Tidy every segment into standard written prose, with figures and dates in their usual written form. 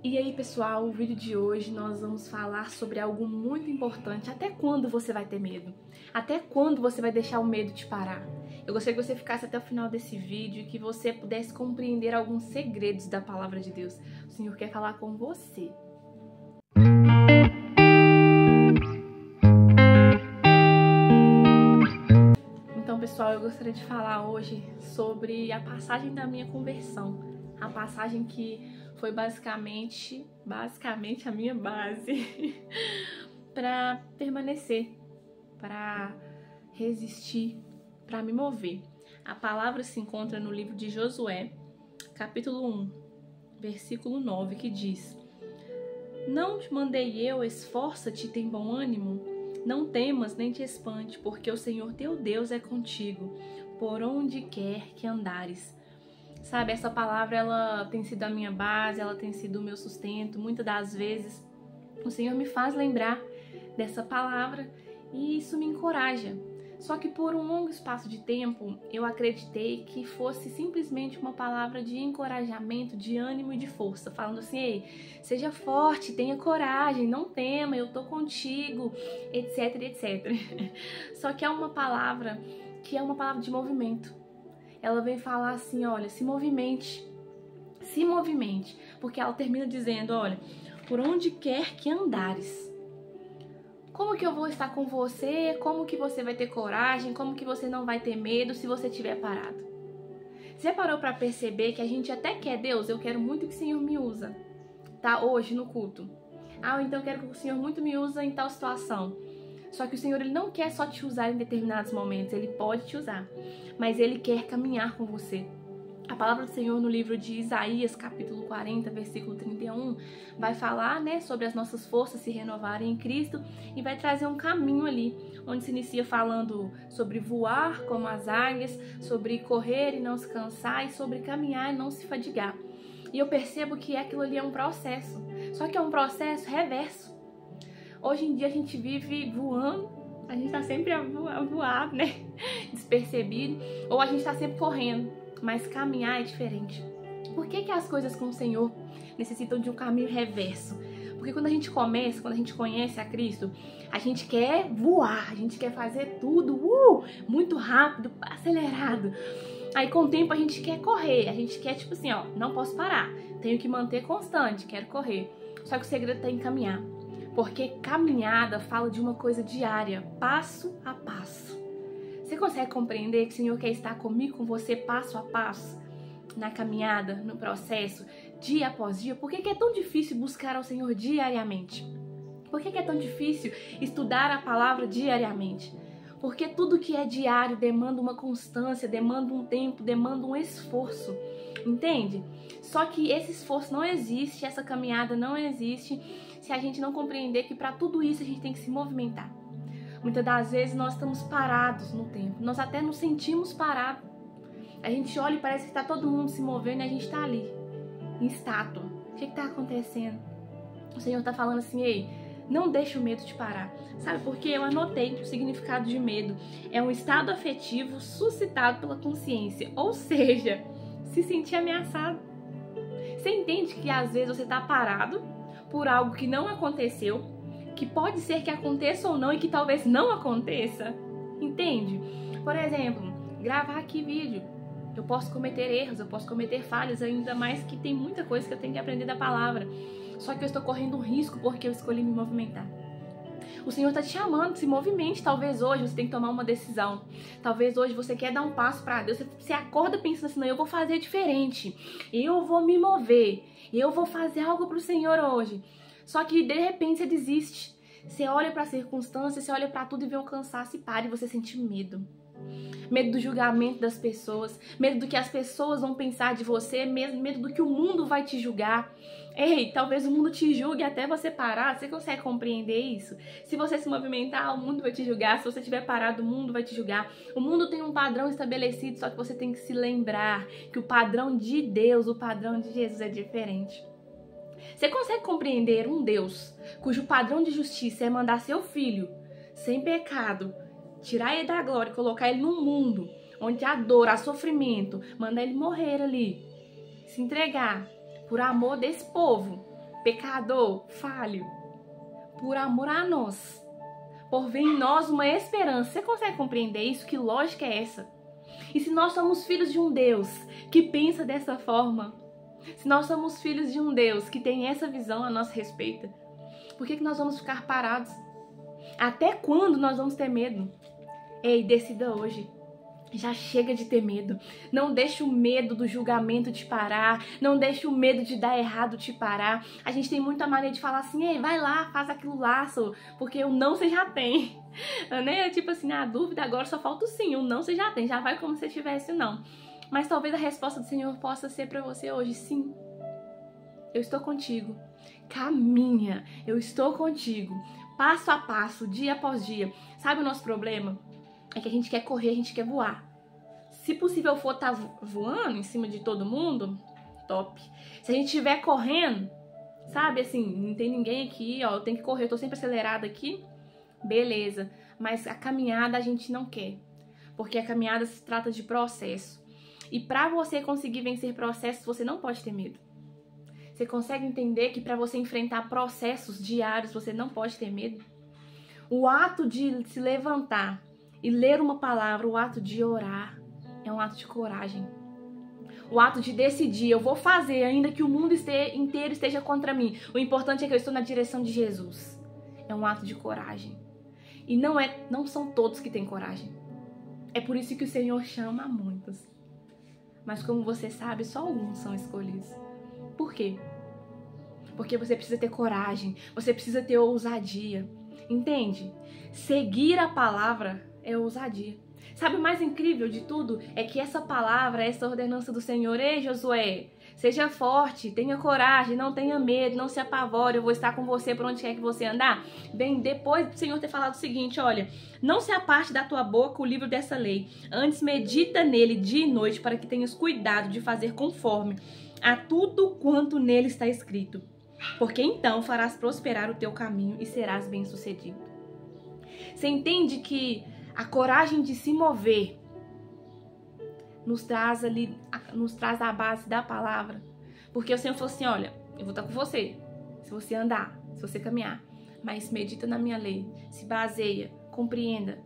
E aí, pessoal, o vídeo de hoje nós vamos falar sobre algo muito importante. Até quando você vai ter medo? Até quando você vai deixar o medo te parar? Eu gostaria que você ficasse até o final desse vídeo e que você pudesse compreender alguns segredos da palavra de Deus. O Senhor quer falar com você. Então, pessoal, eu gostaria de falar hoje sobre a passagem da minha conversão. A passagem que foi basicamente a minha base para permanecer, para resistir, para me mover. A palavra se encontra no livro de Josué, capítulo 1, versículo 9, que diz: Não te mandei eu, esforça-te e tem bom ânimo? Não temas nem te espante, porque o Senhor teu Deus é contigo, por onde quer que andares. Sabe, essa palavra, ela tem sido a minha base, ela tem sido o meu sustento. Muitas das vezes o Senhor me faz lembrar dessa palavra e isso me encoraja. Só que por um longo espaço de tempo eu acreditei que fosse simplesmente uma palavra de encorajamento, de ânimo e de força, falando assim: ei, seja forte, tenha coragem, não tema, eu tô contigo, etc, etc. Só que é uma palavra que é uma palavra de movimento. Ela vem falar assim: olha, se movimente, porque ela termina dizendo: olha, por onde quer que andares. Como que eu vou estar com você? Como que você vai ter coragem? Como que você não vai ter medo se você estiver parado? Você parou para perceber que a gente até quer: Deus, eu quero muito que o Senhor me usa, tá? Hoje no culto. Então eu quero que o Senhor muito me use em tal situação. Só que o Senhor, Ele não quer só te usar em determinados momentos, Ele pode te usar, mas Ele quer caminhar com você. A palavra do Senhor no livro de Isaías, capítulo 40, versículo 31, vai falar, sobre as nossas forças se renovarem em Cristo e vai trazer um caminho ali, onde se inicia falando sobre voar como as águias, sobre correr e não se cansar e sobre caminhar e não se fadigar. E eu percebo que aquilo ali é um processo, só que é um processo reverso. Hoje em dia a gente vive voando, a gente tá sempre a voar, despercebido, ou a gente tá sempre correndo, mas caminhar é diferente. Por que as coisas com o Senhor necessitam de um caminho reverso? Porque quando a gente começa, quando a gente conhece a Cristo, a gente quer voar, a gente quer fazer tudo muito rápido, acelerado. Aí com o tempo a gente quer correr, a gente quer não posso parar, tenho que manter constante, quero correr. Só que o segredo tá em caminhar. Porque caminhada fala de uma coisa diária, passo a passo. Você consegue compreender que o Senhor quer estar comigo, com você, passo a passo? Na caminhada, no processo, dia após dia? Por que é tão difícil buscar ao Senhor diariamente? Por que é tão difícil estudar a palavra diariamente? Porque tudo que é diário demanda uma constância, demanda um tempo, demanda um esforço. Entende? Só que esse esforço não existe, essa caminhada não existe se a gente não compreender que para tudo isso a gente tem que se movimentar. Muitas das vezes nós estamos parados no tempo, nós até nos sentimos parados. A gente olha e parece que está todo mundo se movendo e a gente está ali, em estátua. O que está acontecendo? O Senhor está falando assim: ei, não deixe o medo te parar. Sabe por quê? Eu anotei o significado de medo. É um estado afetivo suscitado pela consciência, ou seja, se sentir ameaçado. Você entende que às vezes você está parado por algo que não aconteceu, que pode ser que aconteça ou não e que talvez não aconteça? Entende? Por exemplo, gravar aqui vídeo. Eu posso cometer erros, eu posso cometer falhas, ainda mais que tem muita coisa que eu tenho que aprender da palavra. Só que eu estou correndo um risco porque eu escolhi me movimentar. O Senhor está te chamando, se movimente. Talvez hoje você tenha que tomar uma decisão. Talvez hoje você quer dar um passo para Deus. Você acorda pensando assim: não, eu vou fazer diferente. Eu vou me mover. Eu vou fazer algo para o Senhor hoje. Só que de repente você desiste. Você olha para as circunstâncias, você olha para tudo e vê um cansaço e para e você sente medo. Medo do julgamento das pessoas, medo do que as pessoas vão pensar de você, medo do que o mundo vai te julgar. Ei, talvez o mundo te julgue até você parar. Você consegue compreender isso? Se você se movimentar, o mundo vai te julgar. Se você estiver parado, o mundo vai te julgar. O mundo tem um padrão estabelecido, só que você tem que se lembrar que o padrão de Deus, o padrão de Jesus é diferente. Você consegue compreender um Deus cujo padrão de justiça é mandar seu filho sem pecado, tirar ele da glória e colocar ele num mundo onde há dor, há sofrimento, mandar ele morrer ali, se entregar por amor desse povo? pecador, falho, por amor a nós, por ver em nós uma esperança. Você consegue compreender isso? Que lógica é essa? E se nós somos filhos de um Deus que pensa dessa forma, se nós somos filhos de um Deus que tem essa visão a nosso respeito, por que nós vamos ficar parados? Até quando nós vamos ter medo? Ei, decida hoje. Já chega de ter medo. Não deixe o medo do julgamento te parar. Não deixe o medo de dar errado te parar. A gente tem muita mania de falar assim: ei, vai lá, faz aquilo lá, porque o não você já tem. Né? Tipo assim, a dúvida agora só falta o sim. O não você já tem. Já vai como se tivesse o não. Mas talvez a resposta do Senhor possa ser para você hoje: sim, eu estou contigo. Caminha, eu estou contigo. Passo a passo, dia após dia. Sabe o nosso problema? É que a gente quer correr, a gente quer voar. Se possível for estar voando em cima de todo mundo, top. Se a gente estiver correndo, sabe, assim, não tem ninguém aqui, ó, eu tenho que correr, eu tô sempre acelerada aqui, beleza. Mas a caminhada a gente não quer, porque a caminhada se trata de processo. E pra você conseguir vencer processos, você não pode ter medo. Você consegue entender que pra você enfrentar processos diários, você não pode ter medo? O ato de se levantar e ler uma palavra, o ato de orar, é um ato de coragem. O ato de decidir, eu vou fazer, ainda que o mundo inteiro esteja contra mim. O importante é que eu estou na direção de Jesus. É um ato de coragem. E não são todos que têm coragem. É por isso que o Senhor chama a muitos. Mas como você sabe, só alguns são escolhidos. Por quê? Porque você precisa ter coragem, você precisa ter ousadia. Entende? Seguir a palavra é ousadia. Sabe o mais incrível de tudo? É que essa palavra, essa ordenança do Senhor: ei, Josué, seja forte, tenha coragem, não tenha medo, não se apavore, eu vou estar com você por onde quer que você andar. Bem, depois do Senhor ter falado o seguinte: olha, não se aparte da tua boca o livro dessa lei, antes medita nele dia e noite, para que tenhas cuidado de fazer conforme a tudo quanto nele está escrito, porque então farás prosperar o teu caminho e serás bem-sucedido. Você entende que a coragem de se mover nos traz a base da palavra? Porque o Senhor falou assim: olha, eu vou estar com você, se você andar, se você caminhar, mas medita na minha lei, se baseia, compreenda.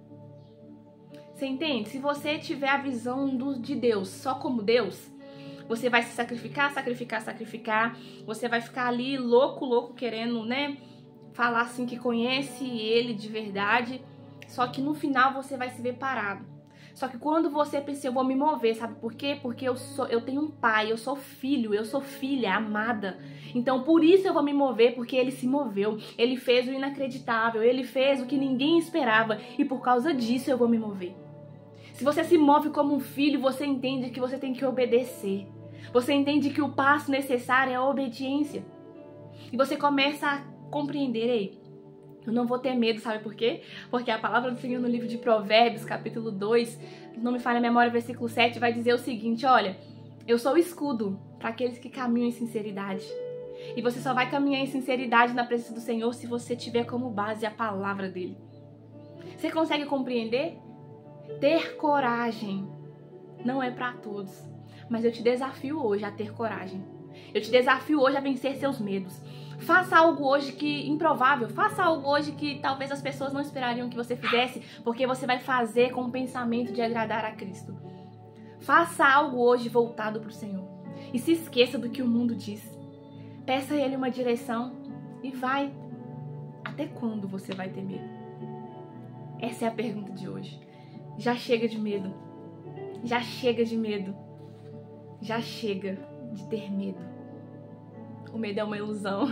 Você entende? Se você tiver a visão de Deus só como Deus, você vai se sacrificar, você vai ficar ali louco, querendo, né, falar assim que conhece Ele de verdade, só que no final você vai se ver parado. Só que quando você pensa: eu vou me mover, sabe por quê? Porque eu tenho um pai, eu sou filho, eu sou filha amada. Então por isso eu vou me mover, porque ele se moveu, ele fez o inacreditável, ele fez o que ninguém esperava, e por causa disso eu vou me mover. Se você se move como um filho, você entende que você tem que obedecer. Você entende que o passo necessário é a obediência. E você começa a compreender: ei, eu não vou ter medo, sabe por quê? Porque a palavra do Senhor no livro de Provérbios, capítulo 2, não me falha a memória, versículo 7, vai dizer o seguinte: olha, eu sou o escudo para aqueles que caminham em sinceridade. E você só vai caminhar em sinceridade na presença do Senhor se você tiver como base a palavra dele. Você consegue compreender? Ter coragem não é para todos, mas eu te desafio hoje a ter coragem. Eu te desafio hoje a vencer seus medos. Faça algo hoje que improvável, faça algo hoje que talvez as pessoas não esperariam que você fizesse, porque você vai fazer com o pensamento de agradar a Cristo. Faça algo hoje voltado para o Senhor e se esqueça do que o mundo diz. Peça a Ele uma direção e vai. Até quando você vai ter medo? Essa é a pergunta de hoje. Já chega de medo. Já chega de medo. Já chega de ter medo. O medo é uma ilusão.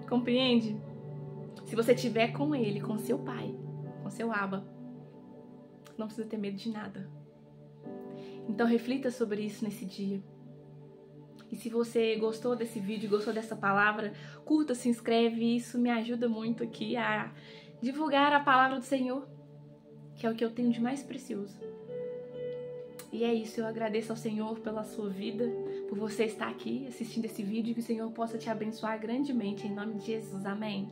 Compreende? Se você estiver com Ele, com seu Pai, com seu Abba, não precisa ter medo de nada. Então reflita sobre isso nesse dia. E se você gostou desse vídeo, gostou dessa palavra, curta, se inscreve. Isso me ajuda muito aqui a divulgar a palavra do Senhor, que é o que eu tenho de mais precioso. E é isso, eu agradeço ao Senhor pela sua vida, por você estar aqui assistindo esse vídeo, que o Senhor possa te abençoar grandemente, em nome de Jesus, amém.